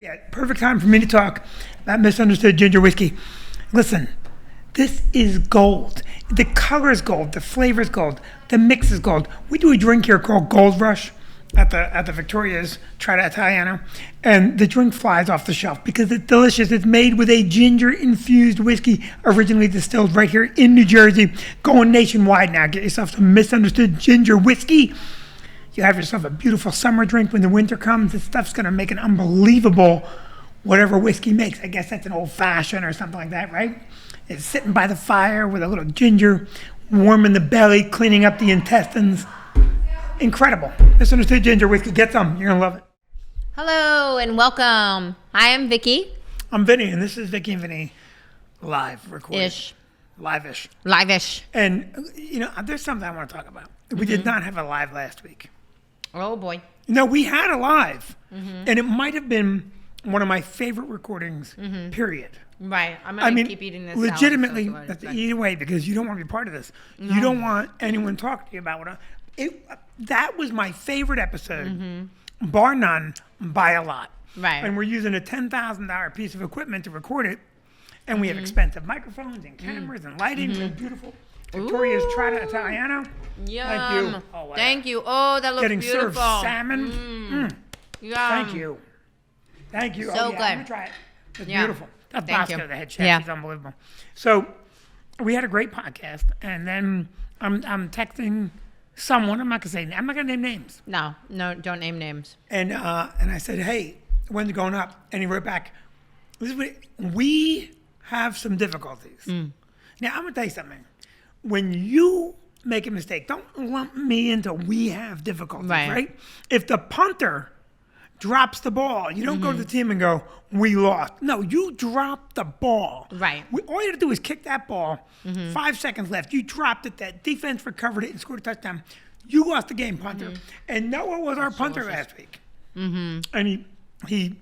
Yeah, perfect time for me to talk about misunderstood ginger whiskey. Listen, this is gold. The color is gold. The flavor is gold. The mix is gold. We do a drink here called Gold Rush at the Victoria's Trata Italiano, and the drink flies off the shelf because it's delicious. It's made with a ginger-infused whiskey originally distilled right here in New Jersey, going nationwide now. Get yourself some misunderstood ginger whiskey. You have yourself a beautiful summer drink when the winter comes. This stuff's going to make an unbelievable whatever whiskey makes. I guess that's an old-fashioned or something like that, right? It's sitting by the fire with a little ginger, warming the belly, cleaning up the intestines. Incredible. Misunderstood ginger whiskey. Get some. You're going to love it. Hello and welcome. Hi, I'm Vicki. I'm Vinnie, and this is Vicki and Vinnie live recording. Ish. Live-ish. Live-ish. And, there's something I want to talk about. We did not have a live last week. Oh, boy. No, we had a live, and it might have been one of my favorite recordings, period. Right. I'm going to keep eating this legitimately, salad, that's either way, because you don't want to be part of this. No. You don't want anyone talking to you about that was my favorite episode, bar none, by a lot. Right. And we're using a $10,000 piece of equipment to record it, and we have expensive microphones and cameras and lighting and beautiful Victoria's Trata Italiano. Yum. Thank you. Oh, wow. Thank you. Oh, that looks Getting beautiful. served salmon. Yum. Thank you. Thank you. So good. I'm going to good. try it. It's Yeah. beautiful. That's Thank Bosco, you. the head chef. Yeah. He's unbelievable. So we had a great podcast, and then I'm texting someone. I'm not going to name names. No, don't name names. And I said, hey, when's it going up? And he wrote back, we have some difficulties. Now, I'm going to tell you something. When you make a mistake, don't lump me into we have difficulties, right? If the punter drops the ball, you don't go to the team and go, we lost. No, you drop the ball. Right. All you have to do is kick that ball. 5 seconds left. You dropped it. That defense recovered it and scored a touchdown. You lost the game, punter. And Noah was our punter last week. And he,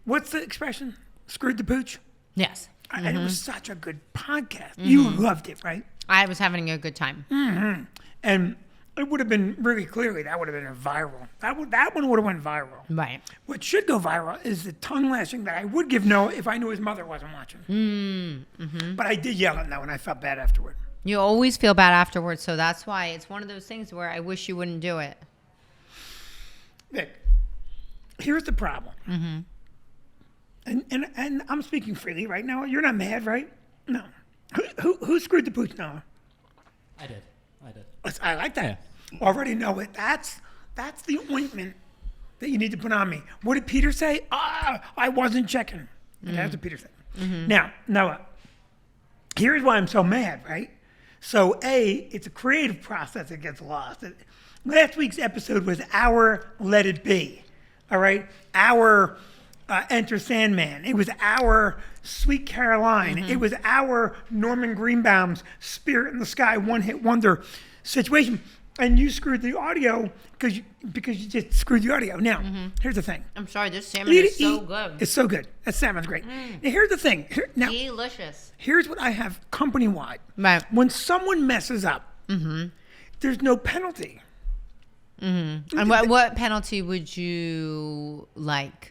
what's the expression? Screwed the pooch? Yes. And it was such a good podcast. You loved it, right? I was having a good time. And it would have been really clearly, that would have been a viral. That one would have went viral. Right. What should go viral is the tongue lashing that I would give Noah if I knew his mother wasn't watching. But I did yell at Noah, and I felt bad afterward. You always feel bad afterwards, so that's why it's one of those things where I wish you wouldn't do it. Vic, here's the problem. And I'm speaking freely right now. You're not mad, right? No. Who screwed the pooch, Noah? I did. I like that. Already know it. That's the ointment that you need to put on me. What did Peter say? I wasn't checking. That's what Peter said. Now, Noah, here's why I'm so mad, right? So, it's a creative process that gets lost. Last week's episode was our Let It Be, all right? Our Enter Sandman. It was our Sweet Caroline. It was our Norman Greenbaum's Spirit in the Sky one-hit wonder situation. And you screwed the audio because you just screwed the audio. Now, here's the thing. I'm sorry, this salmon is so good. It's so good. That salmon's great. Now, here's the thing. Delicious. Here's what I have company-wide. Right. When someone messes up, there's no penalty. And what penalty would you like?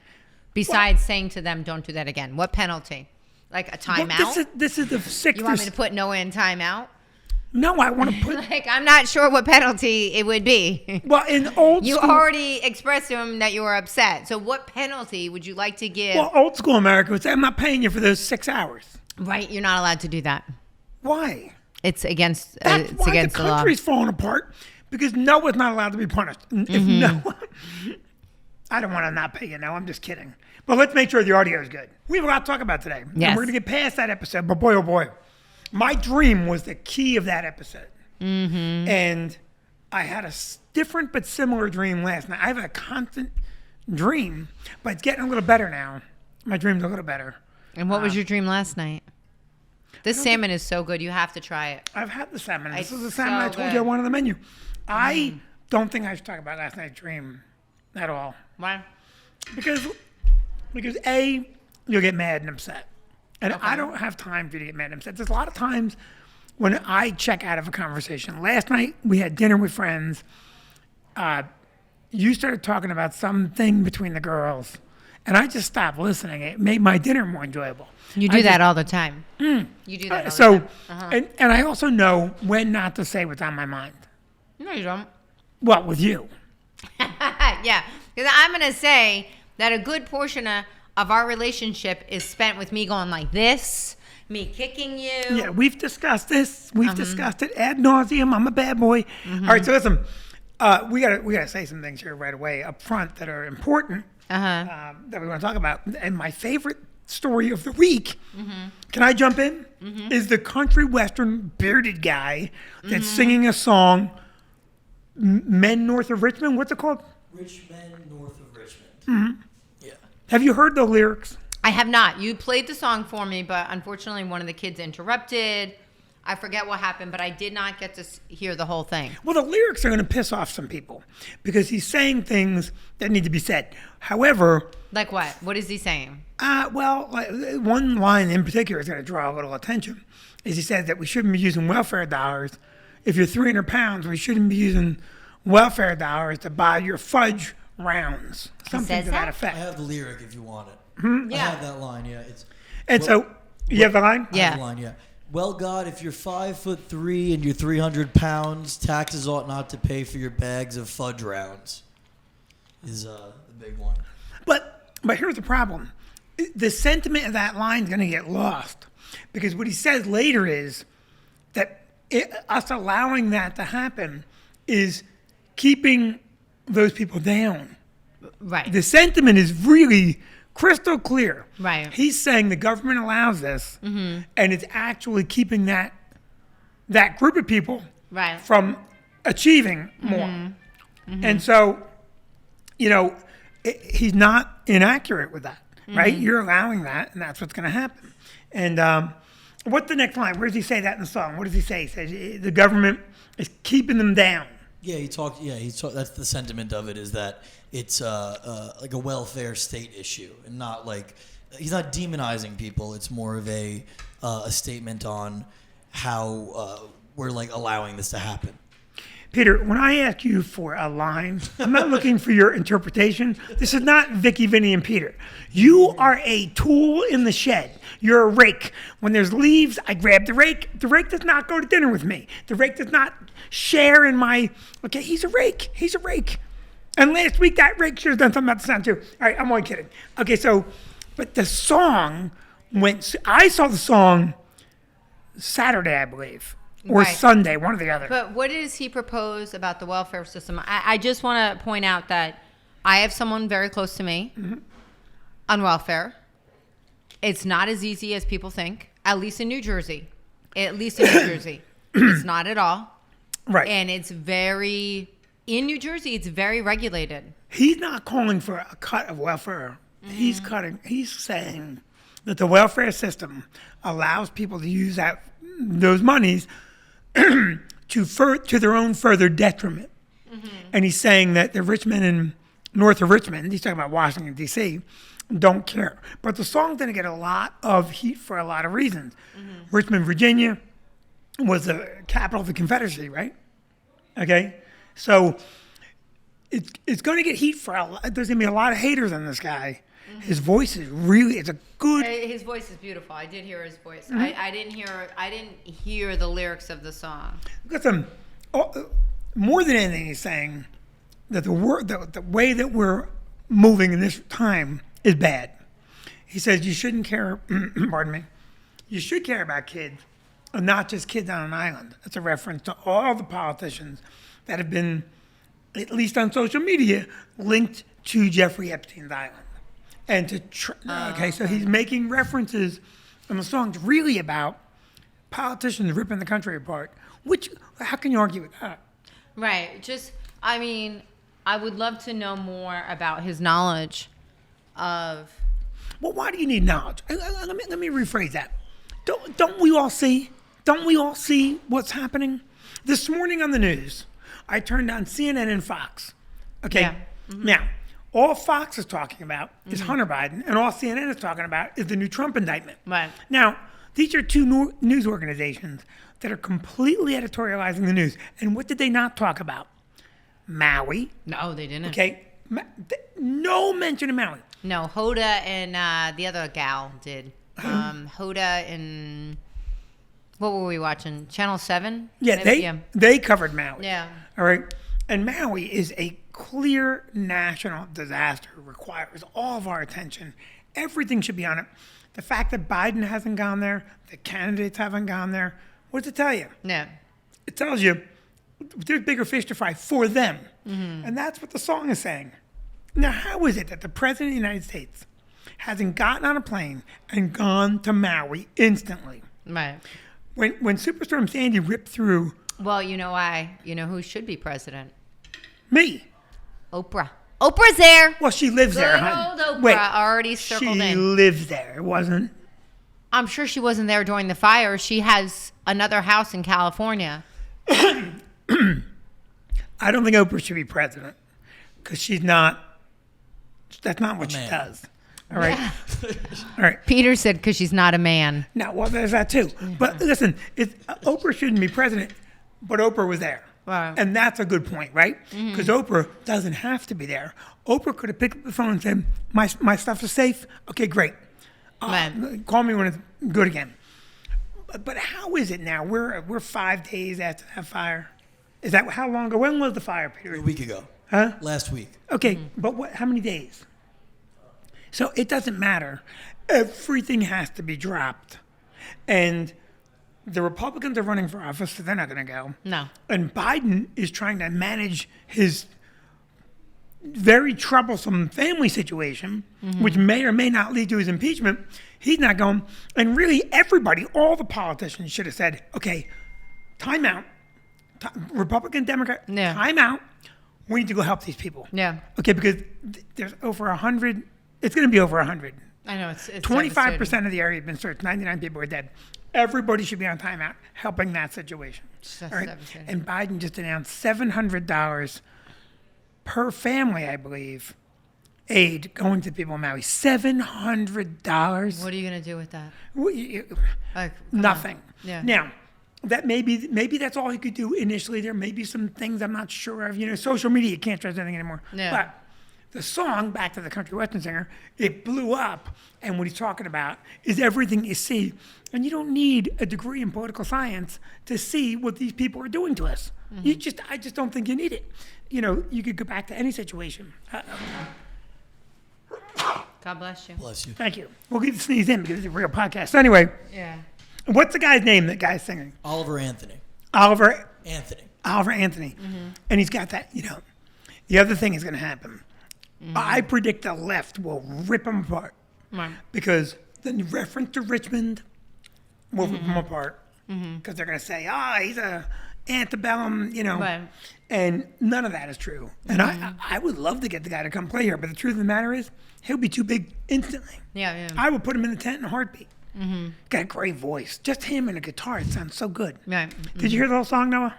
Besides saying to them, don't do that again. What penalty? Like a timeout? Well, this is the sixth. You want me to put Noah in timeout? No, I want to put... I'm not sure what penalty it would be. Well, in old you school... You already expressed to him that you were upset. So what penalty would you like to give? Well, old school America would say, I'm not paying you for those 6 hours. Right, you're not allowed to do that. Why? It's against That's it's why against the the law. country's falling apart, because Noah's not allowed to be punished. If Noah... I don't want to not pay you, no, I'm just kidding. But let's make sure the audio is good. We have a lot to talk about today. Yes. And we're going to get past that episode, but boy, oh boy. My dream was the key of that episode. And I had a different but similar dream last night. I have a constant dream, but it's getting a little better now. My dream's a little better. And what was your dream last night? This salmon is so good. You have to try it. I've had the salmon. This It's is the salmon I so told good. you I wanted on the menu. I don't think I should talk about last night's dream at all. Why? Because A, you'll get mad and upset. And I don't have time for you to get mad and upset. There's a lot of times when I check out of a conversation. Last night, we had dinner with friends. You started talking about something between the girls. and I just stopped listening. It made my dinner more enjoyable. You do that all the time. You do that all the time. And I also know when not to say what's on my mind. No, you don't. Well, with you. Yeah, because I'm going to say that a good portion of our relationship is spent with me going like this, me kicking you. Yeah, we've discussed this. We've discussed it ad nauseum. I'm a bad boy. All right, so listen, we gotta say some things here right away up front that are important that we want to talk about. And my favorite story of the week, can I jump in? Is the country western bearded guy that's singing a song, Men North of Richmond. What's it called? Rich Men North of Richmond. Yeah. Have you heard the lyrics? I have not. You played the song for me, but unfortunately one of the kids interrupted. I forget what happened, but I did not get to hear the whole thing. Well, the lyrics are going to piss off some people because he's saying things that need to be said. However... Like what? What is he saying? One line in particular is going to draw a little attention. Is he says that we shouldn't be using welfare dollars. If you're 300 pounds, we shouldn't be using welfare dollars to buy your fudge rounds. Something to that I effect. have the lyric if you want it. Yeah. I have that line, yeah. You have the line? I have the line, yeah. Well, God, if you're 5'3" and you're 300 pounds, taxes ought not to pay for your bags of fudge rounds. Is the big one. But here's the problem. The sentiment of that line is going to get lost because what he says later is that us allowing that to happen is keeping those people down. Right. The sentiment is really crystal clear. Right. He's saying the government allows this, and it's actually keeping that group of people from achieving more. And so, he's not inaccurate with that, right? You're allowing that, and that's what's going to happen. And what's the next line? Where does he say that in the song? What does he say? He says the government is keeping them down. Yeah, he talked. That's the sentiment of it, is that it's like a welfare state issue, and not like he's not demonizing people. It's more of a statement on how we're like allowing this to happen. Peter, when I ask you for a line, I'm not looking for your interpretation. This is not Vicki, Vinnie, and Peter. You are a tool in the shed. You're a rake. When there's leaves, I grab the rake. The rake does not go to dinner with me. The rake does not share in my... Okay, he's a rake. He's a rake. And last week, that rake should have done something about the sound, too. All right, I'm only kidding. Okay, so... But the song went... I saw the song Saturday, I believe. Or Sunday, one or the other. But what does he propose about the welfare system? I just want to point out that I have someone very close to me on welfare. It's not as easy as people think, at least in New Jersey. It's not at all. Right. And it's in New Jersey, it's very regulated. He's not calling for a cut of welfare. He's saying that the welfare system allows people to use those monies to their own further detriment. And he's saying that the Richmond and north of Richmond, he's talking about Washington, D.C., don't care. But the song's going to get a lot of heat for a lot of reasons. Richmond, Virginia was the capital of the Confederacy, right? Okay? So it's going to get heat for there's going to be a lot of haters on this guy. His voice is it's a good... His voice is beautiful. I did hear his voice. I didn't hear the lyrics of the song. Listen, more than anything, he's saying that the way that we're moving in this time is bad. He says you shouldn't care, pardon me, you should care about kids, and not just kids on an island. That's a reference to all the politicians that have been, at least on social media, linked to Jeffrey Epstein's island. And so he's making references in the song's really about politicians ripping the country apart. How can you argue with that? Right. I would love to know more about his knowledge of... Well, why do you need knowledge? Let me rephrase that. Don't we all see? Don't we all see what's happening? This morning on the news, I turned on CNN and Fox. Okay? Yeah. Now, all Fox is talking about is Hunter Biden, and all CNN is talking about is the new Trump indictment. Right. Now, these are two news organizations that are completely editorializing the news. And what did they not talk about? Maui. No, they didn't. Okay? No mention of Maui. No, Hoda and the other gal did. Hoda and what were we watching? Channel 7? Yeah, they covered Maui. Yeah. All right. And Maui is a clear national disaster, requires all of our attention. Everything should be on it. The fact that Biden hasn't gone there, the candidates haven't gone there, what does it tell you? Yeah. It tells you there's bigger fish to fry for them. And that's what the song is saying. Now, how is it that the President of the United States hasn't gotten on a plane and gone to Maui instantly? Right. When Superstorm Sandy ripped through... Well, you know why? You know who should be president? Me. Oprah. Oprah's there. Well, she lives there, Good huh? old Oprah Wait, already circled she in. lives there. It wasn't... I'm sure she wasn't there during the fire. She has another house in California. I don't think Oprah should be president because she's not... That's not what she does. All right. Yeah. All right. Peter said because she's not a man. Now, well, there's that too. But listen, Oprah shouldn't be president, but Oprah was there. Right. And that's a good point, right? Because Oprah doesn't have to be there. Oprah could have picked up the phone and said, my stuff is safe? Okay, great. Right. Call me when it's good again. But how is it now? We're 5 days after that fire. Is that how long ago? When was the fire, Peter? A week ago. Huh? Last week. Okay, but how many days? So it doesn't matter. Everything has to be dropped. And the Republicans are running for office, so they're not going to go. No. And Biden is trying to manage his very troublesome family situation, which may or may not lead to his impeachment. He's not going. And really, everybody, all the politicians should have said, okay, time out. Republican, Democrat, Yeah. time out. We need to go help these people. Yeah. Okay, because there's over 100. It's going to be over 100. I know. It's 25% of the area has been searched. 99 people are dead. Everybody should be on timeout helping that situation. That's All right? devastating. And Biden just announced $700 per family, I believe, aid going to people in Maui. $700. What are you going to do with that? Like, come Nothing. on. Yeah. Now, that maybe that's all he could do initially. There may be some things I'm not sure of. You know, social media, you can't trust anything anymore. Yeah. But the song, Back to the Country Western Singer, it blew up. And what he's talking about is everything you see. And you don't need a degree in political science to see what these people are doing to us. I just don't think you need it. You know, you could go back to any situation. God bless you. Bless you. Thank you. We'll get the sneeze in because it's a real podcast. So anyway, Yeah. what's the guy's name, that guy's singing? Oliver Anthony. Oliver Anthony. Anthony. And he's got that, you know. The other thing is going to happen. I predict the left will rip him apart. Right. Because the reference to Richmond will rip him apart. Because they're going to say, he's a antebellum, you know. Right. And none of that is true. And I would love to get the guy to come play here. But the truth of the matter is, he'll be too big instantly. Yeah. I would put him in the tent in a heartbeat. Got a great voice. Just him and a guitar. It sounds so good. Right. Did you hear the whole song, Noah?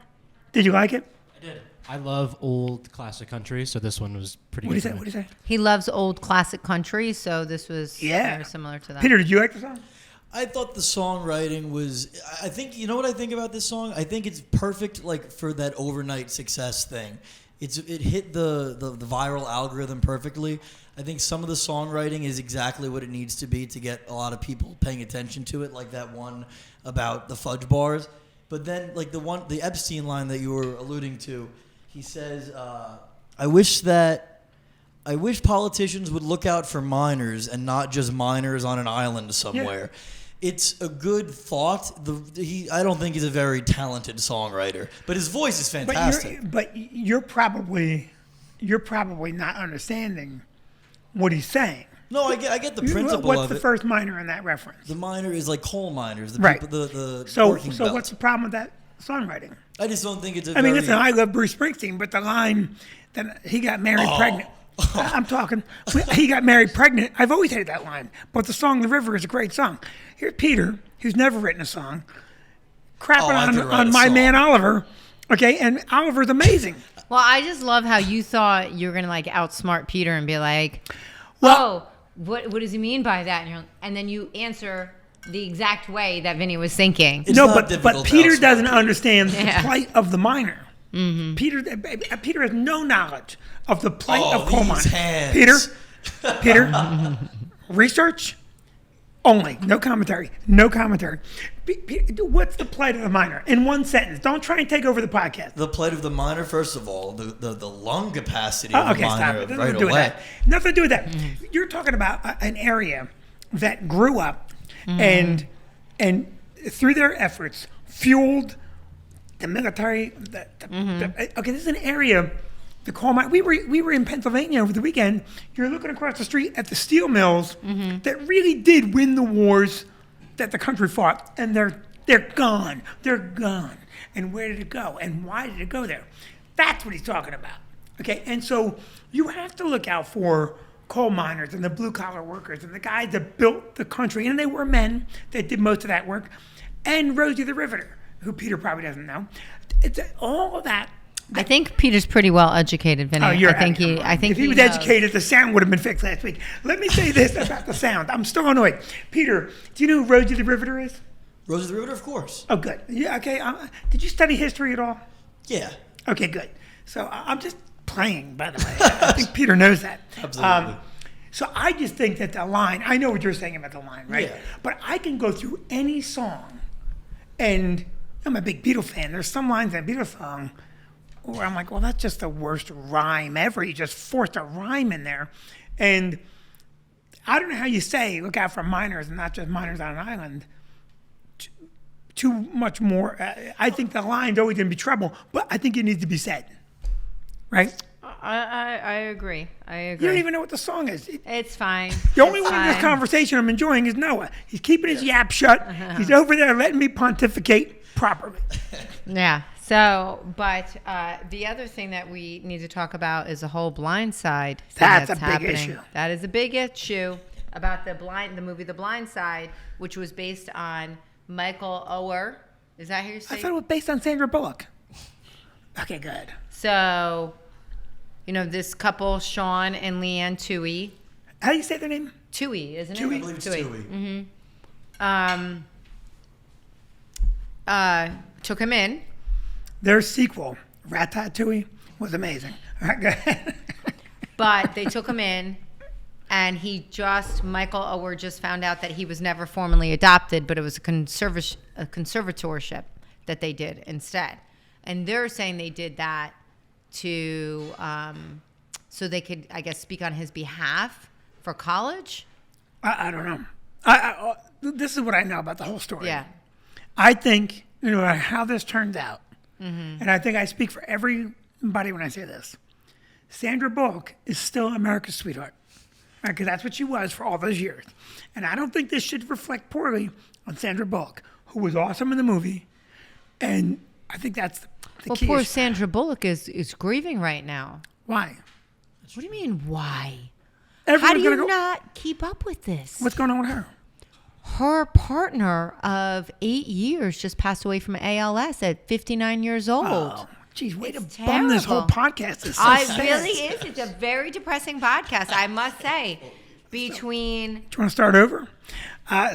Did you like it? I did. I love old classic country, so this one was pretty What do you good. say? for What me. do you say? He loves old classic country, so this was Yeah. very similar to that. Peter, did you like the song? I thought the songwriting was. I think you know what I think about this song. I think it's perfect, like for that overnight success thing. It hit the viral algorithm perfectly. I think some of the songwriting is exactly what it needs to be to get a lot of people paying attention to it, like that one about the fudge bars. But then, like the Epstein line that you were alluding to, he says, "I wish politicians would look out for minors and not just minors on an island somewhere." Yeah. It's a good thought. I don't think he's a very talented songwriter, but his voice is fantastic. But you're probably not understanding what he's saying. No, I get the principle of it. What's the first minor in that reference? The minor is like coal miners, the right. people, the so working belt. What's the problem with that songwriting? I just don't think it's I mean, listen, I love Bruce Springsteen, but the line that he got married pregnant. I'm talking. He got married pregnant. I've always hated that line. But the song "The River" is a great song. Here's Peter, who's never written a song, crapping on my man Oliver. Okay, and Oliver's amazing. Well, I just love how you thought you were gonna like outsmart Peter and be like, Well, what does he mean by that? And then you answer the exact way that Vinny was thinking. It's no, not but difficult to Peter outsmart doesn't Peter. understand the plight of the miner. Peter has no knowledge of the plight of coal miners. Hands. Peter, Peter, research only. No commentary. No commentary. What's the plight of the minor? In one sentence. Don't try and take over the podcast. The plight of the minor, first of all, the lung capacity of the Okay, stop minor it. Nothing right to do with away. that. Nothing to do with that. You're talking about an area that grew up and through their efforts fueled the military. Okay, this is an area. The coal mine. We were in Pennsylvania over the weekend. You're looking across the street at the steel mills that really did win the wars that the country fought, and they're gone. They're gone. And where did it go? And why did it go there? That's what he's talking about. Okay, and so you have to look out for coal miners and the blue collar workers and the guys that built the country, and they were men that did most of that work, and Rosie the Riveter, who Peter probably doesn't know. It's all of that. I think Peter's pretty well educated, Vinny. Oh, you're I think if he was knows. educated, the sound would have been fixed last week. Let me say this about the sound. I'm still annoyed. Peter, do you know who Rosie the Riveter is? Rosie the Riveter, of course. Oh, good. Yeah, okay. Did you study history at all? Yeah. Okay, good. So I'm just playing, by the way. I think Peter knows that. Absolutely. So I just think that the line, I know what you're saying about the line, right? Yeah. But I can go through any song, and I'm a big Beatles fan. There's some lines in a Beatles song where I'm like, well, that's just the worst rhyme ever. You just forced a rhyme in there. And I don't know how you say, look out for miners and not just miners on an island. Too much more. I think the line's always going to be trouble, but I think it needs to be said. Right? I agree. I You agree. don't even know what the song is. It's fine. The only It's one in this fine. conversation I'm enjoying is Noah. He's keeping his yap shut. He's over there letting me pontificate properly. Yeah. So, but the other thing that we need to talk about is the whole Blindside thing That's a big happening. issue. That is a big issue about the movie The Blindside, which was based on Michael Oher. Is that how you say I thought it was based on Sandra Bullock. Okay, good. So, this couple, Sean and Leanne Tuohey. How do you say their name? Tuohey, isn't Tuohey? it? I believe it's Tuohey. Took him in. Their sequel, Ratatouille, was amazing. All right, go ahead. But they took him in, and Michael Oher just found out that he was never formally adopted, but it was a conservatorship that they did instead. And they're saying they did that to, so they could, I guess, speak on his behalf for college. I don't know. This is what I know about the whole story. Yeah. I think, no matter how this turns out, and I think I speak for everybody when I say this, Sandra Bullock is still America's sweetheart. Because that's what she was for all those years. And I don't think this should reflect poorly on Sandra Bullock, who was awesome in the movie. And I think that's the key Poor issue. Sandra Bullock is grieving right now. Why? What do you mean, why? Everyone's How do you gonna go, not keep up with this? what's going on with her? Her partner of 8 years just passed away from ALS at 59 years old. Oh, geez, way It's to bum this whole terrible. podcast. It's so It sad. really is. It's a very depressing podcast, I must say. Between, Do you want to start over?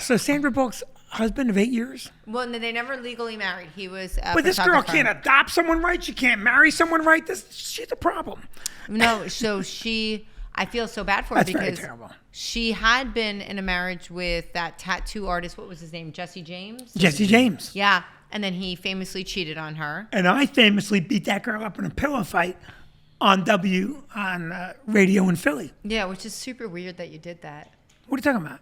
So Sandra Bullock's husband of 8 years? well, no, they never legally married. He was a But this girl photographer. can't adopt someone right. She can't marry someone right. She's a problem. No, so I feel so bad for her That's very because terrible. she had been in a marriage with that tattoo artist. What was his name? Jesse James? Jesse James. Yeah. And then he famously cheated on her. And I famously beat that girl up in a pillow fight on radio in Philly. Yeah, which is super weird that you did that. What are you talking about?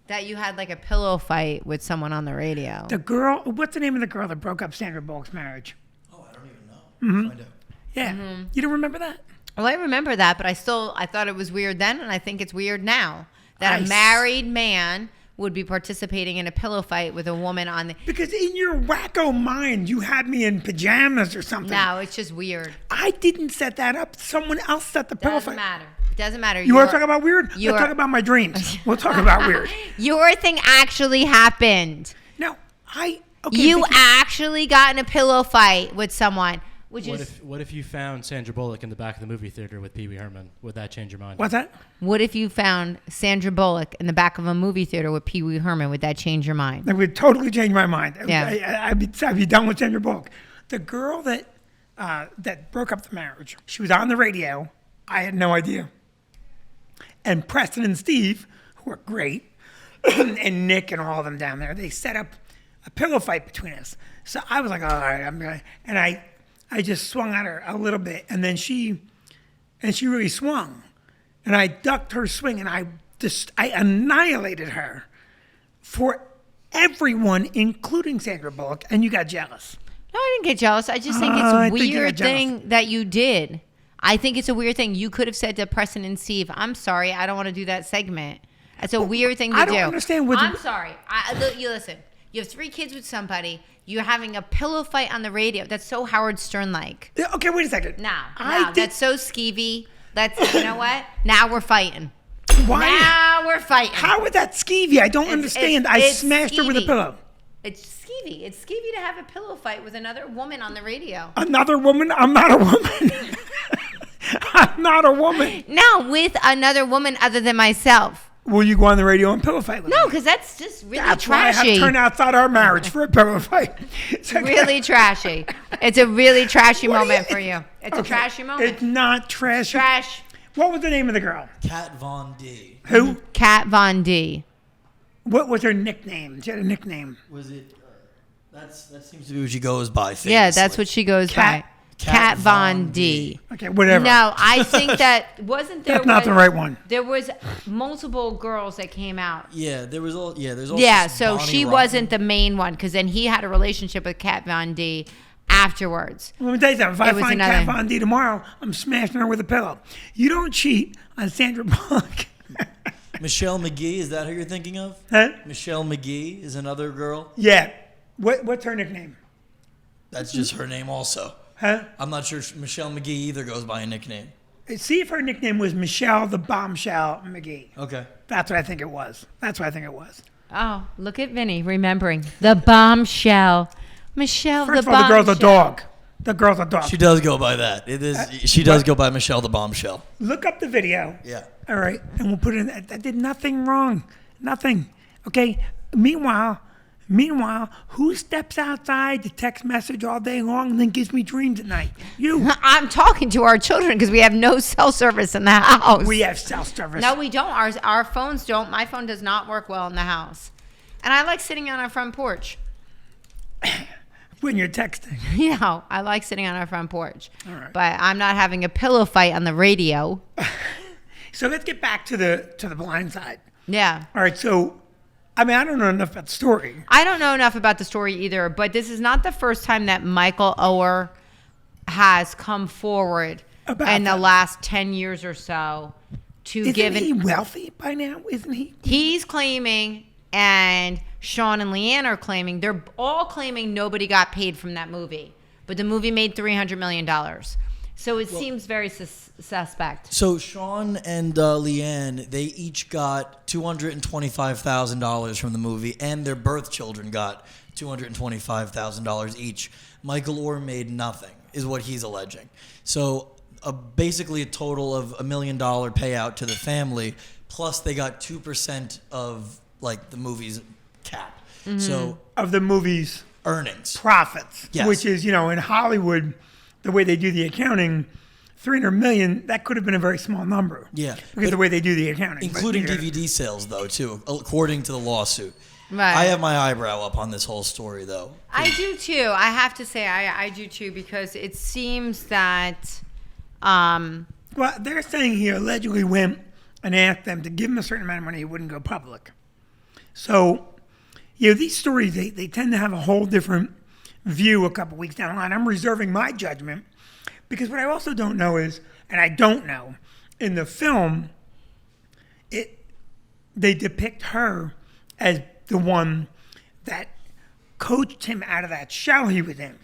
That you had like a pillow fight with someone on the radio. The girl, what's the name of the girl that broke up Sandra Bullock's marriage? Oh, I don't even know. Mm-hmm. Find out. Yeah. You don't remember that? Well, I remember that, but I thought it was weird then, and I think it's weird now that Nice. a married man would be participating in a pillow fight with a woman on the. Because in your wacko mind, you had me in pajamas or something. No, it's just weird. I didn't set that up. Someone else set the pillow Doesn't fight. matter. It doesn't matter. You want to talk about weird? Let's you're- talk about my dreams. We'll talk about weird. Your thing actually happened. No, okay. You Vicki, actually got in a pillow fight with someone, which is. What if you found Sandra Bullock in the back of the movie theater with Pee Wee Herman? Would that change your mind? What's that? What if you found Sandra Bullock in the back of a movie theater with Pee Wee Herman? Would that change your mind? That would totally change my mind. Yeah. I'd be done with Sandra Bullock. The girl that broke up the marriage, she was on the radio. I had no idea. and Preston and Steve, who are great, and Nick and all of them down there, they set up a pillow fight between us. So I was like, all right, I'm going to, and I just swung at her a little bit, and then she really swung. And I ducked her swing, and I annihilated her for everyone, including Sandra Bullock, and you got jealous. No, I didn't get jealous. I just think it's I a think you weird got jealous. thing that you did. I think it's a weird thing. You could have said to Preston and Steve, I'm sorry, I don't want to do that segment. It's a weird thing to do. I don't understand what I'm sorry. You listen. You have 3 kids with somebody. You're having a pillow fight on the radio. That's so Howard Stern-like. Okay, wait a second. That's so skeevy. You know what? Now we're fighting. Why? Now we're fighting. How is that skeevy? I don't understand. I smashed her with a skeevy. pillow. It's skeevy. It's skeevy to have a pillow fight with another woman on the radio. Another woman? I'm not a woman. I'm not a woman. No, with another woman other than myself. Will you go on the radio and pillow fight with me? No, because that's just really That's why I trashy. have to turn outside our marriage for a pillow fight. It's Really trashy. It's a really trashy moment for you. It's a trashy moment. It's not trashy. Trash. What was the name of the girl? Kat Von D. Who? Kat Von D. What was her nickname? She had a nickname. Was it? That seems to be what she goes by. Famously. Yeah, that's what she goes by. Kat Von D. Okay, whatever. No, I think that wasn't there. That's not the right one. There was multiple girls that came out. Yeah, there was all. Yeah, there's also. Yeah, some so Bonnie she Rotten. wasn't the main one because then he had a relationship with Kat Von D afterwards. Let me tell you something. If I It was find another- Kat Von D tomorrow, I'm smashing her with a pillow. You don't cheat on Sandra Bullock. Michelle McGee, is that who you're thinking of? Huh? Michelle McGee is another girl. Yeah. What's her nickname? That's just her name also. Huh? I'm not sure Michelle McGee either goes by a nickname. See if her nickname was Michelle the Bombshell McGee. Okay. That's what I think it was. Oh, look at Vinny remembering the bombshell. Michelle First the of all, bombshell. the girl's a dog. The girl's a dog. She does go by that. It is. She does go by Michelle the Bombshell. Look up the video. Yeah. All right, and we'll put it in. I did nothing wrong. Nothing. Okay. Meanwhile, who steps outside to text message all day long and then gives me dreams at night? You. I'm talking to our children because we have no cell service in the house. We have cell service. No, we don't. Our phones don't. My phone does not work well in the house. And I like sitting on our front porch. When you're texting. You know, I like sitting on our front porch. All right. But I'm not having a pillow fight on the radio. So let's get back to the Blindside. Yeah. All right. So, I mean, I don't know enough about the story. I don't know enough about the story either, but this is not the first time that Michael Oher has come forward About in the that. last 10 years or so to Isn't give he wealthy by now? Isn't he? He's claiming, and Sean and Leanne are claiming, they're all claiming nobody got paid from that movie. But the movie made $300 million. So it seems very suspect. So Sean and Leanne, they each got $225,000 from the movie, and their birth children got $225,000 each. Michael Oher made nothing, is what he's alleging. So basically a total of $1 million payout to the family, plus they got 2% of like the movie's cap. Mm-hmm. So Of the movie's earnings. profits, Yes. which is, in Hollywood, the way they do the accounting, $300 million, that could have been a very small number. Yeah. Because of the way they do the accounting. But, Including yeah. DVD sales, though, too, according to the lawsuit. Right. I have my eyebrow up on this whole story, though. I do too. I have to say I do too because it seems that Well, they're saying he allegedly went and asked them to give him a certain amount of money, he wouldn't go public. So, these stories, they tend to have a whole different view a couple weeks down the line. I'm reserving my judgment because what I also don't know is, and I don't know, in the film, they depict her as the one that coached him out of that shell he was in.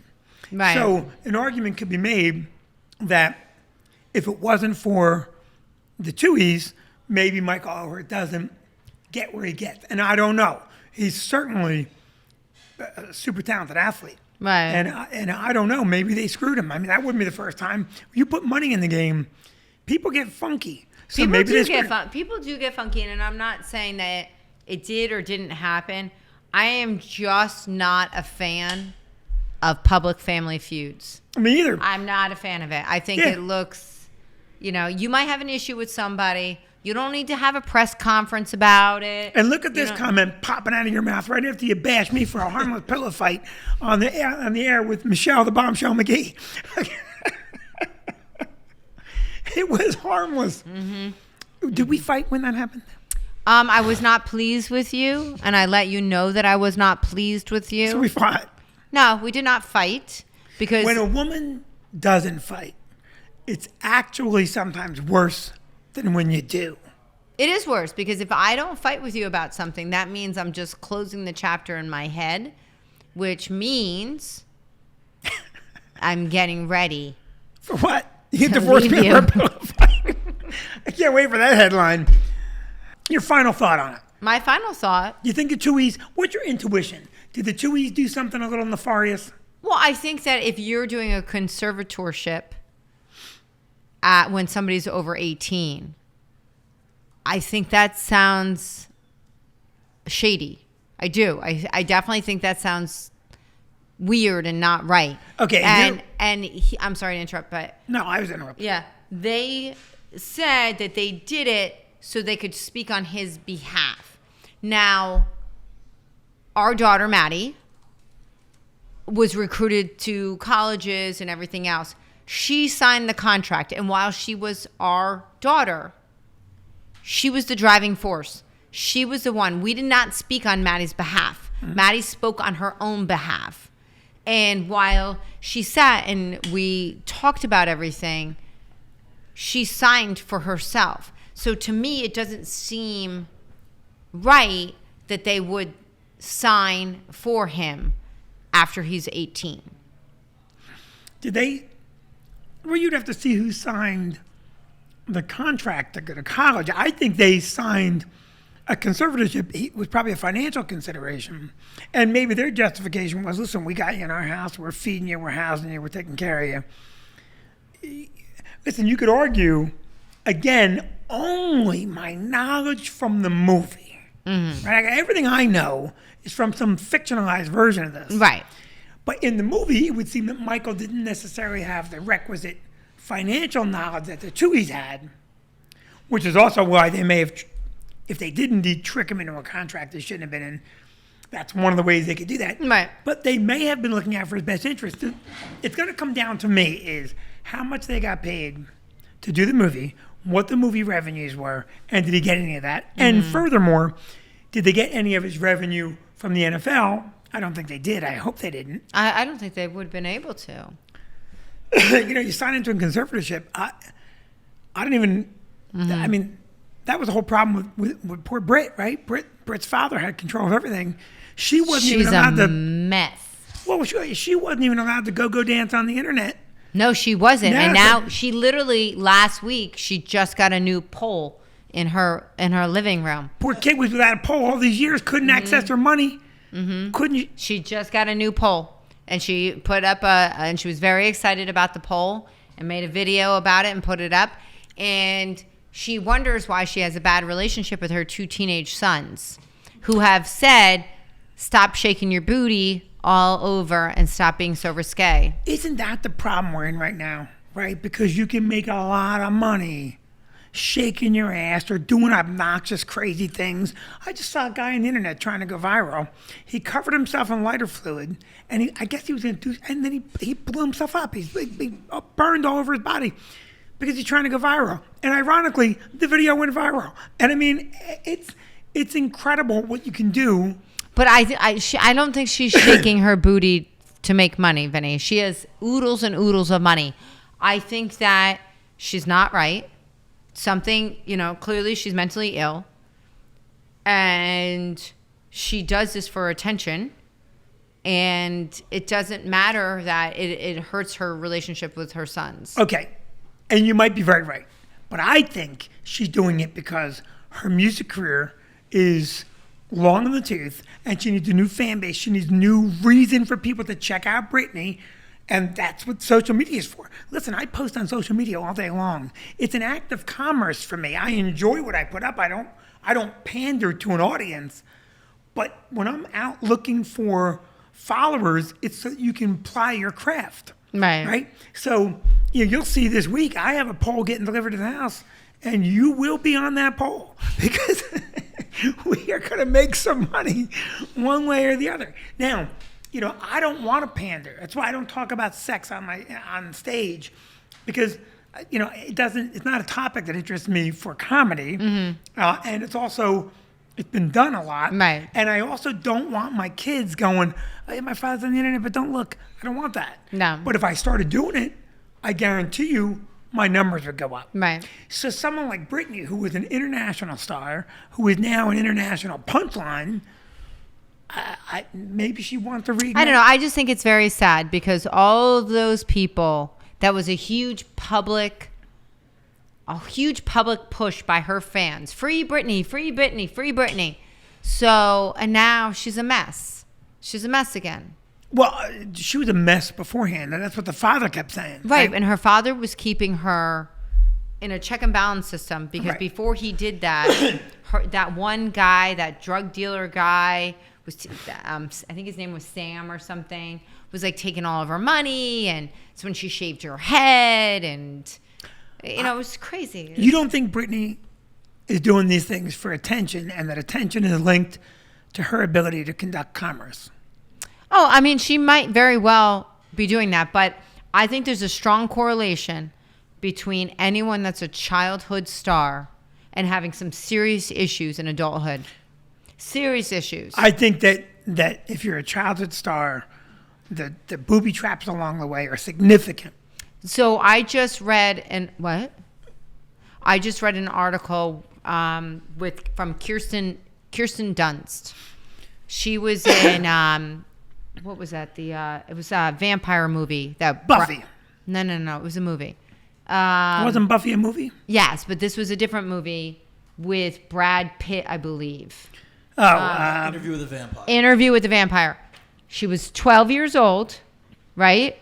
Right. So an argument could be made that if it wasn't for the Tuoheys, maybe Michael Oher doesn't get where he gets. And I don't know. He's certainly a super talented athlete. Right. And I don't know. Maybe they screwed him. I mean, that wouldn't be the first time. You put money in the game, people get funky. So people maybe do they get screwed him. people do get funky, and I'm not saying that it did or didn't happen. I am just not a fan of public family feuds. Me either. I'm not a fan of it. I think Yeah. it looks, you might have an issue with somebody, You don't need to have a press conference about it. And look at this comment popping out of your mouth right after you bash me for a harmless pillow fight on the air with Michelle the Bombshell McGee. It was harmless. Mm-hmm. Did we fight when that happened? I was not pleased with you, and I let you know that I was not pleased with you. So we fought. No, we did not fight because when a woman doesn't fight, it's actually sometimes worse than when you do. It is worse because if I don't fight with you about something, that means I'm just closing the chapter in my head, which means I'm getting ready. For what? You divorced me over a pillow fight. I can't wait for that headline. Your final thought on it. My final thought. You think the Tuoheys, what's your intuition? Did the Tuoheys do something a little nefarious? Well, I think that if you're doing a conservatorship when somebody's over 18, I think that sounds shady. I do. I definitely think that sounds weird and not right. Okay. I'm sorry to interrupt, but no, I was interrupting. Yeah, they said that they did it so they could speak on his behalf. Now, our daughter Maddie was recruited to colleges and everything else. She signed the contract, and while she was our daughter, she was the driving force. She was the one. We did not speak on Maddie's behalf. Mm-hmm. Maddie spoke on her own behalf. And while she sat and we talked about everything, she signed for herself. So to me, it doesn't seem right that they would sign for him after he's 18. Did they? Well, you'd have to see who signed the contract to go to college. I think they signed a conservatorship. It was probably a financial consideration. And maybe their justification was, listen, we got you in our house. We're feeding you. We're housing you. We're taking care of you. Listen, you could argue, again, only my knowledge from the movie. Mm-hmm. Right? Everything I know is from some fictionalized version of this. Right. But in the movie, it would seem that Michael didn't necessarily have the requisite financial knowledge that the Tuoheys had, which is also why they may have, if they did indeed trick him into a contract they shouldn't have been in, that's one of the ways they could do that. Right. But they may have been looking out for his best interest. It's going to come down to me is how much they got paid to do the movie, what the movie revenues were, and did he get any of that? Mm-hmm. And furthermore, did they get any of his revenue from the NFL? I don't think they did. I hope they didn't. I don't think they would have been able to. You sign into a conservatorship. I don't even. Mm-hmm. I mean, that was the whole problem with poor Britt, right? Britt's father had control of everything. She wasn't even allowed to. She's a mess. Well, she wasn't even allowed to go dance on the internet. No, she wasn't. Yeah, and now she literally last week she just got a new pole in her living room. Poor kid was without a pole all these years. Couldn't access her money. Mm-hmm. Couldn't. She just got a new pole. And she put up and she was very excited about the poll and made a video about it and put it up. And she wonders why she has a bad relationship with her 2 teenage sons who have said, stop shaking your booty all over and stop being so risque. Isn't that the problem we're in right now, right? Because you can make a lot of money shaking your ass or doing obnoxious, crazy things. I just saw a guy on the internet trying to go viral. He covered himself in lighter fluid, and I guess he was going to do, and then he blew himself up. He burned all over his body because he's trying to go viral. And ironically, the video went viral. And I mean, it's incredible what you can do. But I don't think she's shaking her booty to make money, Vinny. She has oodles and oodles of money. I think that she's not right. Something, clearly she's mentally ill. And she does this for attention. And it doesn't matter that it hurts her relationship with her sons. Okay. And you might be very right. But I think she's doing it because her music career is long in the tooth, and she needs a new fan base. She needs a new reason for people to check out Britney, and that's what social media is for. Listen, I post on social media all day long. It's an act of commerce for me. I enjoy what I put up. I don't pander to an audience, but when I'm out looking for followers, it's so you can ply your craft. Right. So you'll see this week, I have a poll getting delivered to the house, and you will be on that pole because we are going to make some money one way or the other. Now, I don't want to pander. That's why I don't talk about sex on stage, because it's not a topic that interests me for comedy, and it's been done a lot, right? And I also don't want my kids going, "Oh, yeah, my father's on the internet, but don't look." I don't want that. No. But if I started doing it, I guarantee you my numbers would go up. Right. So someone like Britney, who was an international star, who is now an international punchline, maybe she wants to read. I don't know. I just think it's very sad because all of those people, that was a huge public push by her fans. Free Britney, free Britney, free Britney. So, and now she's a mess. She's a mess again. Well, she was a mess beforehand, and that's what the father kept saying. Right, and her father was keeping her in a check and balance system because Right. before he did that, that one guy, that drug dealer guy, was I think his name was Sam or something, was like taking all of her money, and it's when she shaved her head, and it was crazy. You don't think Britney is doing these things for attention, and that attention is linked to her ability to conduct commerce? Oh, I mean, she might very well be doing that, but I think there's a strong correlation between anyone that's a childhood star and having some serious issues in adulthood. Serious issues. I think that if you're a childhood star, the booby traps along the way are significant. So I just read an article from Kirsten Dunst. She was in what was that? It was a vampire movie that Buffy. No, it was a movie. Wasn't Buffy a movie? Yes, but this was a different movie with Brad Pitt, I believe. Interview with a Vampire. Interview with the Vampire. She was 12 years old, right?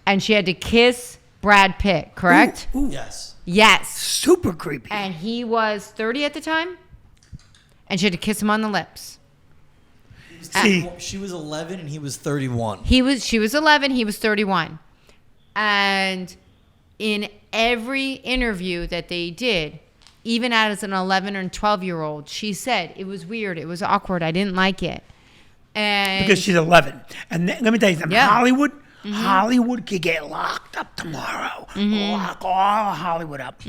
And she had to kiss Brad Pitt, correct? Ooh. Yes. Yes. Super creepy. And he was 30 at the time, and she had to kiss him on the lips. See, She was 11 and he was 31. She was 11, he was 31. And in every interview that they did, even as an 11 or 12-year-old, she said it was weird, it was awkward, I didn't like it. And because she's 11. And let me tell you something. Yeah. Hollywood could get locked up tomorrow. Lock all of Hollywood up.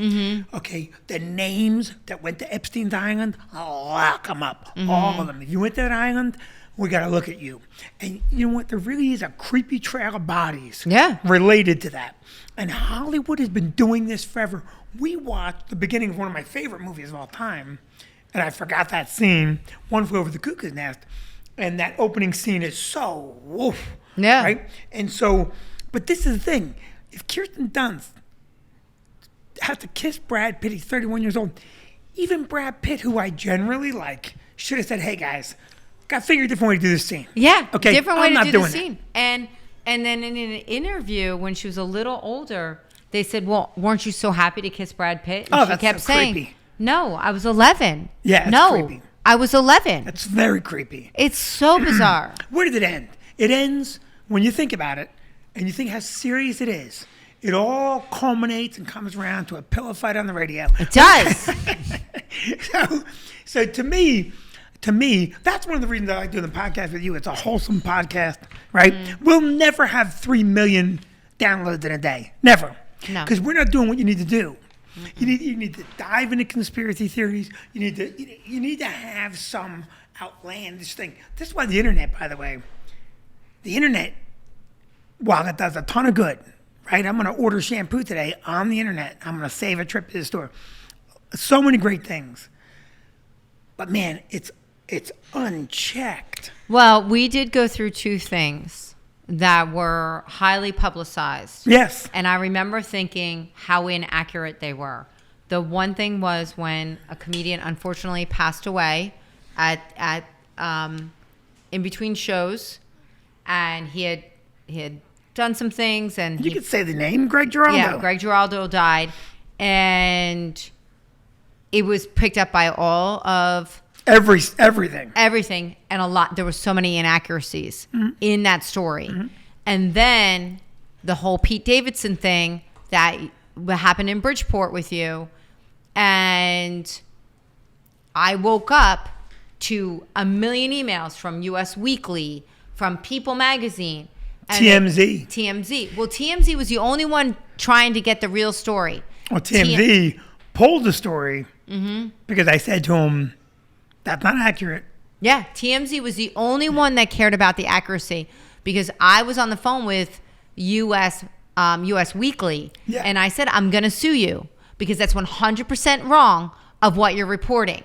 Okay, the names that went to Epstein's Island, I'll lock them up. All of them. If you went to that island, we got to look at you. And you know what? There really is a creepy trail of bodies related to that. And Hollywood has been doing this forever. We watched the beginning of one of my favorite movies of all time, and I forgot that scene, One Flew Over the Cuckoo's Nest. And that opening scene is so woof. Yeah. Right? And so, but this is the thing. If Kirsten Dunst has to kiss Brad Pitt, he's 31 years old, even Brad Pitt, who I generally like, should have said, hey, guys, got to figure a different way to do this scene. Yeah, Okay, different way I'm to not do the doing scene. And then in an interview, when she was a little older, they said, well, weren't you so happy to kiss Brad Pitt? And Oh, she that's kept so saying, creepy. no, I was 11. Yeah, it's no, creepy. I was 11. That's very creepy. It's so bizarre. Where did it end? It ends when you think about it, and you think how serious it is. It all culminates and comes around to a pillow fight on the radio. It does. So to me, that's one of the reasons I like doing the podcast with you. It's a wholesome podcast, right? We'll never have 3 million downloads in a day. Never. No. Because we're not doing what you need to do. You need to dive into conspiracy theories. You need to have some outlandish thing. This is why the internet, by the way, while it does a ton of good, right? I'm going to order shampoo today on the internet. I'm going to save a trip to the store. So many great things. But man, it's unchecked. Well, we did go through two things that were highly publicized. Yes. And I remember thinking how inaccurate they were. The one thing was when a comedian unfortunately passed away at in between shows, and he had done some things, and You could say the name, Greg Giraldo. yeah, Greg Giraldo died, and it was picked up by all of Everything. and a lot. There were so many inaccuracies in that story. And then the whole Pete Davidson thing that happened in Bridgeport with you, And I woke up to a million emails from US Weekly, from People Magazine. And TMZ. TMZ. Well, TMZ was the only one trying to get the real story. Well, TMZ pulled the story because I said to him, that's not accurate. Yeah, TMZ was the only one that cared about the accuracy because I was on the phone with US Weekly, and I said, I'm going to sue you because that's 100% wrong of what you're reporting.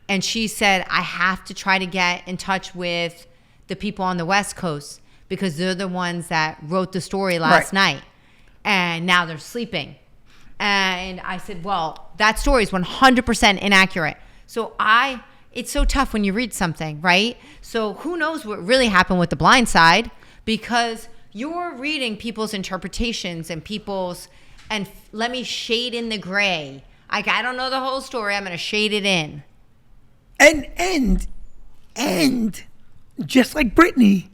And she said, I have to try to get in touch with the people on the West Coast because they're the ones that wrote the story last night, and now they're sleeping. And I said, well, that story is 100% inaccurate. So it's so tough when you read something, right? So who knows what really happened with the Blindside, because you're reading people's interpretations and let me shade in the gray. Like, I don't know the whole story. I'm going to shade it in. And just like Britney,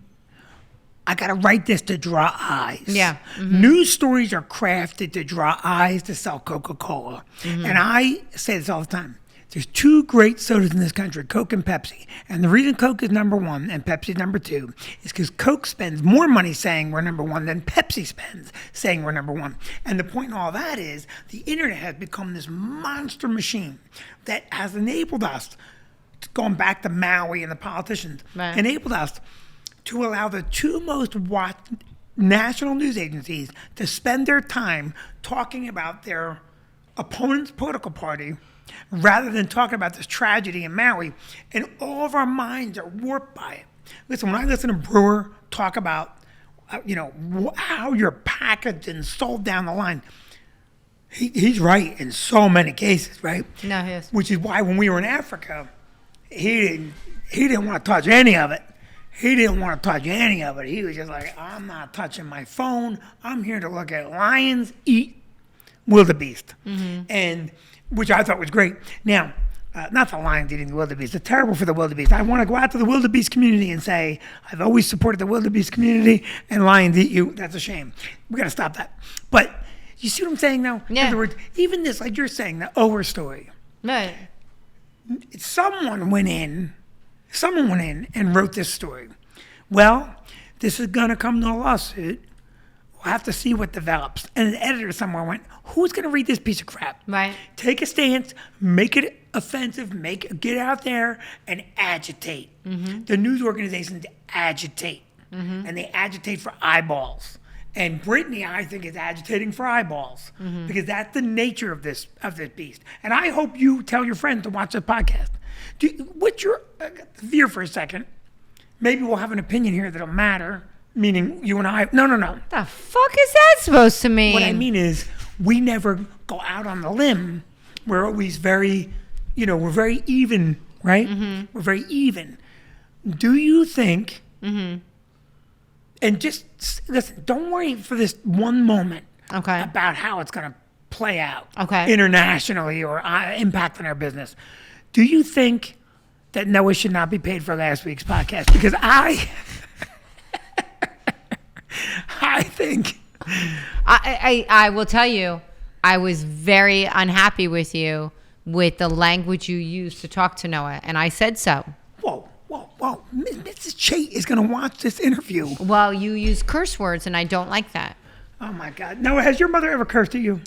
I got to write this to draw eyes. Yeah. News stories are crafted to draw eyes to sell Coca-Cola. And I say this all the time. There's two great sodas in this country, Coke and Pepsi. And the reason Coke is number one and Pepsi is number two is because Coke spends more money saying we're number one than Pepsi spends saying we're number one. And the point in all that is the internet has become this monster machine that has enabled us, going back to Maui and the politicians, enabled us to allow the two most watched national news agencies to spend their time talking about their opponent's political party rather than talking about this tragedy in Maui. And all of our minds are warped by it. Listen, when I listen to Brewer talk about, how you're packaged and sold down the line, he's right in so many cases, right? No, he is. Which is why when we were in Africa, he didn't want to touch any of it. He didn't want to touch any of it. He was just like, I'm not touching my phone. I'm here to look at lions eat wildebeest. And which I thought was great. Now, not the lions eating the wildebeest. It's terrible for the wildebeest. I want to go out to the wildebeest community and say, I've always supported the wildebeest community, and lions eat you. That's a shame. We got to stop that. But you see what I'm saying now? Yeah. In other words, even this, like you're saying, the Oher story. Right. Someone went in and wrote this story. Well, this is going to come to a lawsuit. We'll have to see what develops. And an editor somewhere went, who's going to read this piece of crap? Right. Take a stance, make it offensive, get out there and agitate. The news organizations agitate. And they agitate for eyeballs. And Britney, I think, is agitating for eyeballs because that's the nature of this beast. And I hope you tell your friends to watch the podcast. What's your fear for a second? Maybe we'll have an opinion here that'll matter. Meaning you and I. No. The fuck is that supposed to mean? What I mean is we never go out on the limb. We're always we're very even, right? We're very even. Do you think? And just listen, don't worry for this one moment about how it's going to play out internationally or impact on our business. Do you think that Noah should not be paid for last week's podcast? Because I think. I will tell you, I was very unhappy with you with the language you used to talk to Noah, and I said so. Whoa. Mrs. Chait is going to watch this interview. Well, you use curse words, and I don't like that. Oh, my God. Noah, has your mother ever cursed at you?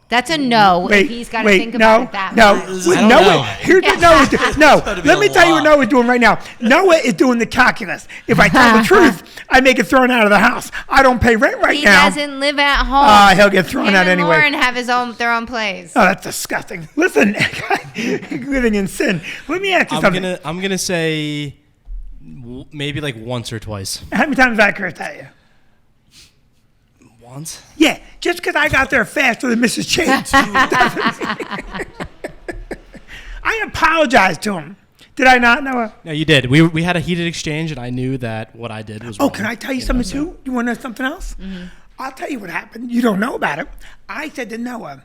That's a no. Wait, if he's got to think about it that no. much. Here's what Noah's doing. No, let me tell you what Noah's doing right now. Noah is doing the calculus. If I tell the truth, I may get thrown out of the house. I don't pay rent right now. He doesn't live at home. He'll get thrown out anyway. Him and Lauren have their own place. Oh, that's disgusting. Listen, living in sin. Let me ask you something. I'm gonna say maybe like once or twice. How many times have I cursed at you? Once? Yeah, just because I got there faster than Mrs. Chase. I apologized to him. Did I not, Noah? No, you did. We had a heated exchange, and I knew that what I did was wrong. Oh, can I tell you something too? You want to know something else? I'll tell you what happened. You don't know about it. I said to Noah,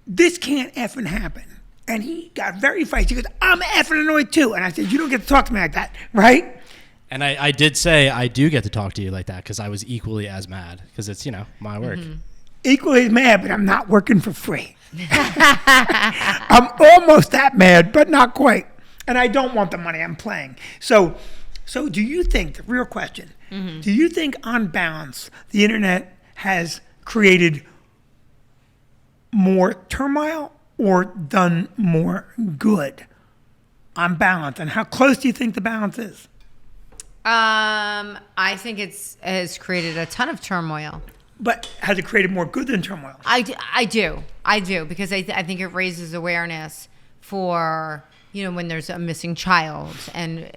this can't effing happen. And he got very feisty. He goes, I'm effing annoyed too. And I said, you don't get to talk to me like that, right? And I did say I do get to talk to you like that because I was equally as mad because it's, my work. equally as mad, but I'm not working for free. I'm almost that mad, but not quite. And I don't want the money. I'm playing. So do you think, the real question, do you think on balance, the internet has created more turmoil or done more good on balance? And how close do you think the balance is? I think has created a ton of turmoil. But has it created more good than turmoil? I do, because I think it raises awareness for, when there's a missing child and,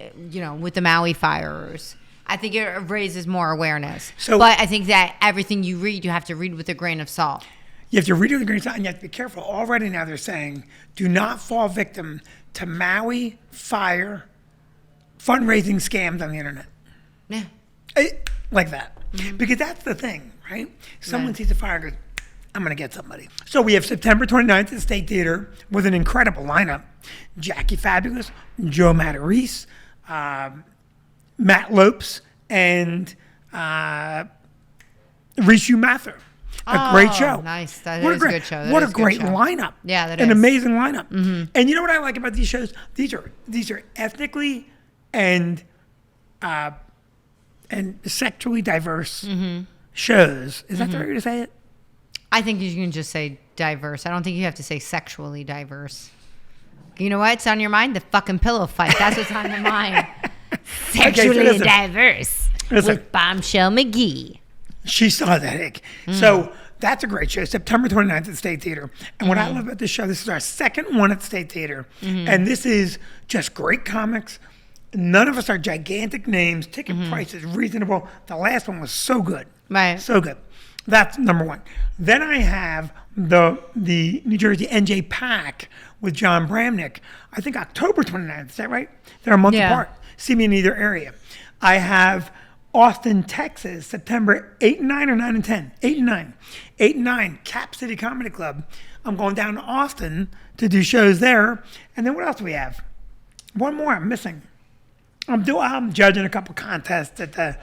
with the Maui fires. I think it raises more awareness. But I think that everything you read, you have to read with a grain of salt. You have to read it with a grain of salt, and you have to be careful. Already now they're saying, do not fall victim to Maui fire fundraising scams on the internet. Yeah. Like that. Because that's the thing, right? Someone sees a fire and goes, I'm going to get somebody. So we have September 29th at the State Theater with an incredible lineup. Jackie Fabulous, Joe Matarese, Matt Lopes, and Rishu Mathur. Great show. Nice. That is a good show. What a great lineup. Yeah, that is. An is. amazing lineup. And you know what I like about these shows? These are ethnically and sexually diverse shows. Is that the right way to say it? I think you can just say diverse. I don't think you have to say sexually diverse. You know what's on your mind? The fucking pillow fight. That's what's on your mind. Sexually diverse with Bombshell McGee. She saw that, Hick. So that's a great show. September 29th at the State Theater. And what I love about this show, this is our second one at the State Theater. And this is just great comics. None of us are gigantic names. Ticket price is reasonable. The last one was so good. Right. So good. That's number one. Then I have the New Jersey NJ Pack with John Bramnick. I think October 29th. Is that right? They're a month apart. See me in either area. I have Austin, Texas, September 8 and 9 or 9 and 10? 8 and 9. 8 and 9, Cap City Comedy Club. I'm going down to Austin to do shows there. And then what else do we have? One more I'm missing. I'm judging a couple contests at the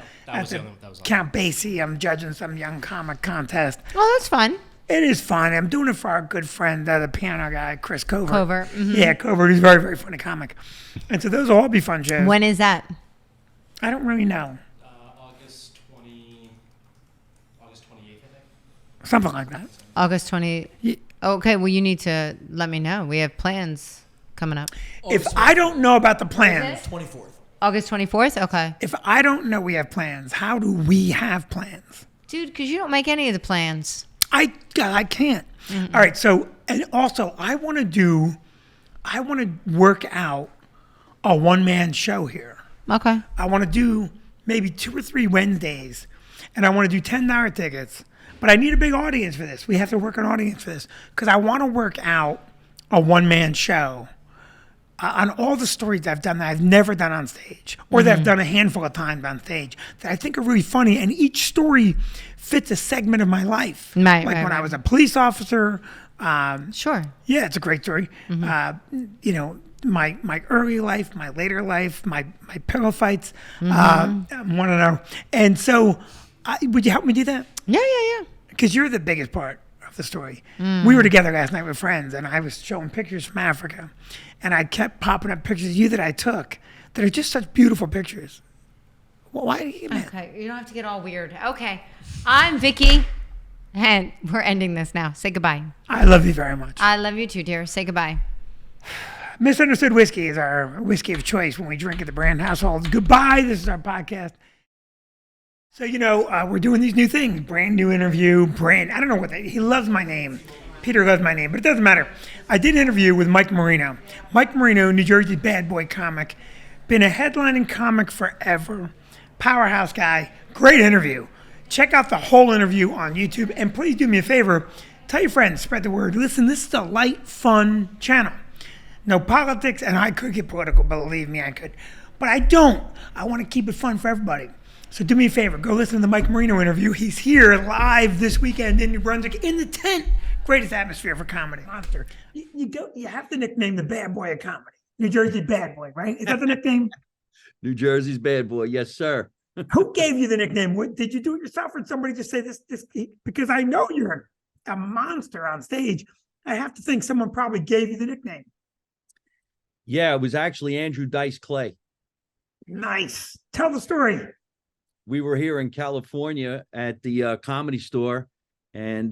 Count Basie. I'm judging some young comic contest. Oh, that's fun. It is fun. I'm doing it for our good friend, the piano guy, Chris Covert. Covert. Yeah, Covert. He's a very, very funny comic. And so those will all be fun shows. When is that? I don't really know. August 28th, I think. Something like that. August 20. Yeah. Okay, well, you need to let me know. We have plans coming up. If I don't know about the plans, 24th. August 24th? Okay. if I don't know we have plans, how do we have plans? Dude, because you don't make any of the plans. I can't. All right. So, and also I want to work out a one-man show here. Okay. I want to do maybe 2 or 3 Wednesdays, and I want to do $10 tickets. But I need a big audience for this. We have to work an audience for this because I want to work out a one-man show on all the stories I've done that I've never done on stage, or that I've done a handful of times on stage that I think are really funny, and each story fits a segment of my life. Right, like right, when I right. was a police officer. Sure. Yeah, it's a great story. My early life, my later life, my pillow fights. I want to know. And so, would you help me do that? Yeah. Because you're the biggest part of the story. We were together last night with friends, and I was showing pictures from Africa, and I kept popping up pictures of you that I took that are just such beautiful pictures. Well, why do you get mad? Okay, you don't have to get all weird. Okay, I'm Vicki, and we're ending this now. Say goodbye. I love you very much. I love you too, dear. Say goodbye. Misunderstood Whiskey is our whiskey of choice when we drink at the Brand household. Goodbye. This is our podcast. So, we're doing these new things. Brand new interview. I don't know he loves my name. Peter loves my name, but it doesn't matter. I did an interview with Mike Marino. Mike Marino, New Jersey bad boy comic. Been a headlining comic forever. Powerhouse guy. Great interview. Check out the whole interview on YouTube. And please do me a favor. Tell your friends. Spread the word. Listen, this is a light, fun channel. No politics, and I could get political, believe me, I could. But I don't. I want to keep it fun for everybody. So do me a favor. Go listen to the Mike Marino interview. He's here live this weekend in New Brunswick in the tent. Greatest atmosphere for comedy. Monster. You have to nickname the bad boy of comedy. New Jersey bad boy, right? Is that the nickname? New Jersey's bad boy. Yes, sir. Who gave you the nickname? Did you do it yourself, or did somebody just say this? Because I know you're a monster on stage. I have to think someone probably gave you the nickname. Yeah, it was actually Andrew Dice Clay. Nice. Tell the story. We were here in California at the Comedy Store, and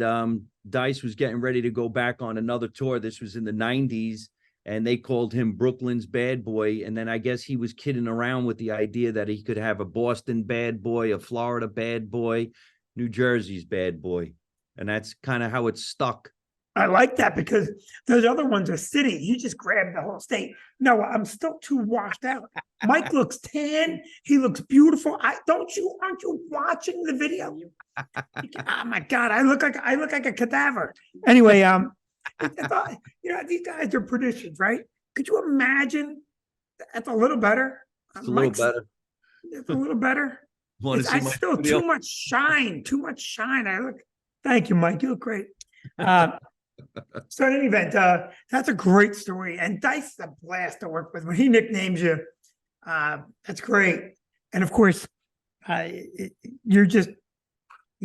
Dice was getting ready to go back on another tour. This was in the 90s, and they called him Brooklyn's bad boy. And then I guess he was kidding around with the idea that he could have a Boston bad boy, a Florida bad boy, New Jersey's bad boy. And that's kind of how it stuck. I like that because those other ones are cities. You just grab the whole state. No, I'm still too washed out. Mike looks tan. He looks beautiful. Aren't you watching the video? Oh my God, I look like a cadaver. Anyway, these guys are traditions, right? Could you imagine? That's a little better. It's a little better. It's a little better. Want to see my still video? Too much shine. Thank you, Mike. You look great. So in any event, that's a great story. And Dice is a blast to work with. When he nicknames you, that's great. And of course, you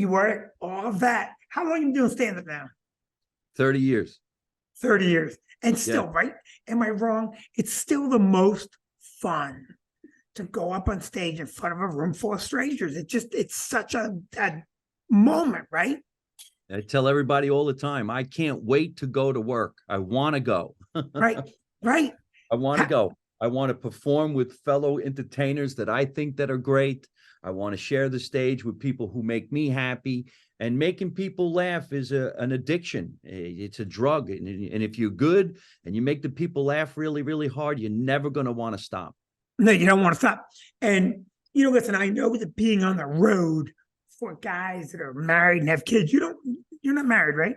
were all of that. How long have you been doing stand-up now? 30 years. 30 years. And still, right? Am I wrong? It's still the most fun to go up on stage in front of a room full of strangers. It's such a moment, right? I tell everybody all the time, I can't wait to go to work. I want to go. Right. I want to go. I want to perform with fellow entertainers that I think that are great. I want to share the stage with people who make me happy. And making people laugh is an addiction. It's a drug. And if you're good and you make the people laugh really, really hard, you're never going to want to stop. No, you don't want to stop. And, listen, I know that being on the road for guys that are married and have kids, you're not married, right?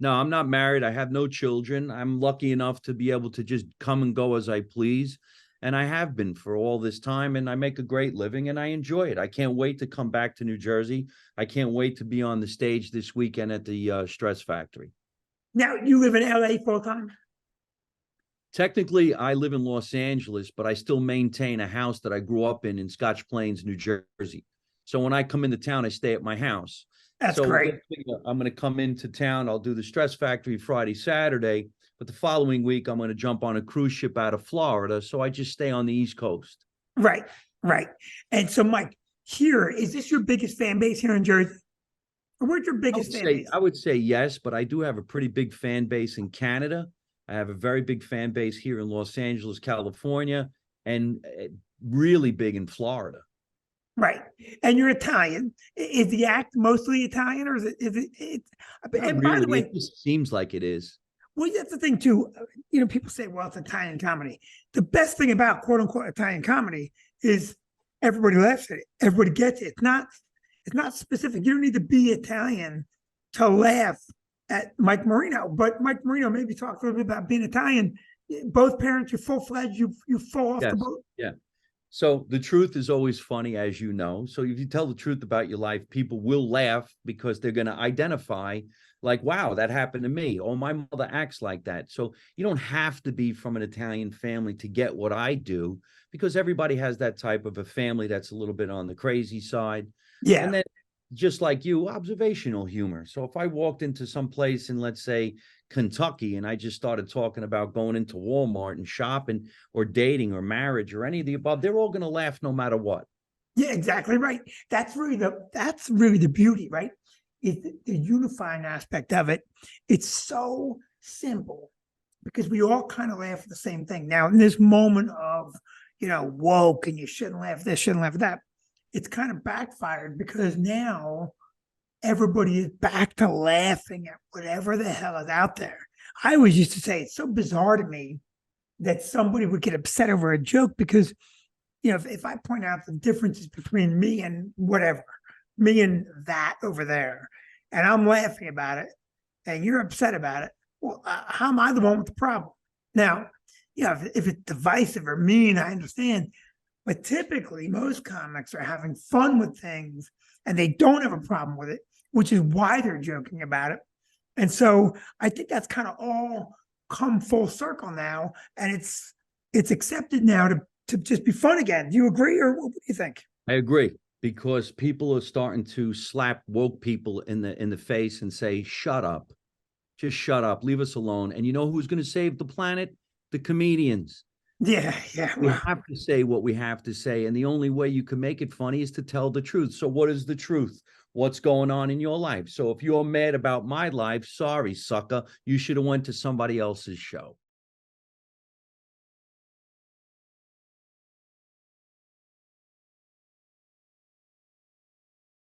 No, I'm not married. I have no children. I'm lucky enough to be able to just come and go as I please. And I have been for all this time, and I make a great living and I enjoy it. I can't wait to come back to New Jersey. I can't wait to be on the stage this weekend at the Stress Factory. Now, you live in LA full time? Technically, I live in Los Angeles, but I still maintain a house that I grew up in Scotch Plains, New Jersey. So when I come into town, I stay at my house. That's great. I'm going to come into town. I'll do the Stress Factory Friday, Saturday. But the following week, I'm going to jump on a cruise ship out of Florida. So I just stay on the East Coast. Right. And so, Mike, is this your biggest fan base here in Jersey? Or where's your biggest fan base? I would say yes, but I do have a pretty big fan base in Canada. I have a very big fan base here in Los Angeles, California, and really big in Florida. Right. And you're Italian. Is the act mostly Italian, or is it? And by the way, it just seems like it is. Well, that's the thing too. People say, well, it's Italian comedy. The best thing about quote unquote Italian comedy is everybody laughs at it. Everybody gets it. It's not specific. You don't need to be Italian to laugh at Mike Marino. But Mike Marino maybe talked a little bit about being Italian. Both parents, you're full-fledged, you fall off the boat. Yeah. So the truth is always funny, as you know. So if you tell the truth about your life, people will laugh because they're going to identify like, wow, that happened to me. Oh, my mother acts like that. So you don't have to be from an Italian family to get what I do, because everybody has that type of a family that's a little bit on the crazy side. Yeah. And then just like you, observational humor. So if I walked into some place in, let's say, Kentucky, and I just started talking about going into Walmart and shopping or dating or marriage or any of the above, they're all going to laugh no matter what. Yeah, exactly right. That's really the beauty, right? Is the unifying aspect of it. It's so simple because we all kind of laugh at the same thing. Now, in this moment of, woke and you shouldn't laugh at this, shouldn't laugh at that, it's kind of backfired because now everybody is back to laughing at whatever the hell is out there. I always used to say it's so bizarre to me that somebody would get upset over a joke because, if I point out the differences between me and whatever, me and that over there, and I'm laughing about it, and you're upset about it, well, how am I the one with the problem? Now, if it's divisive or mean, I understand. But typically, most comics are having fun with things, and they don't have a problem with it, which is why they're joking about it. And so I think that's kind of all come full circle now, and it's accepted now to just be fun again. Do you agree, or what do you think? I agree. because people are starting to slap woke people in the face and say, shut up. Just shut up. Leave us alone. And you know who's going to save the planet? The comedians. Yeah. We have to say what we have to say. And the only way you can make it funny is to tell the truth. So what is the truth? What's going on in your life? So if you're mad about my life, sorry, sucker. You should have went to somebody else's show.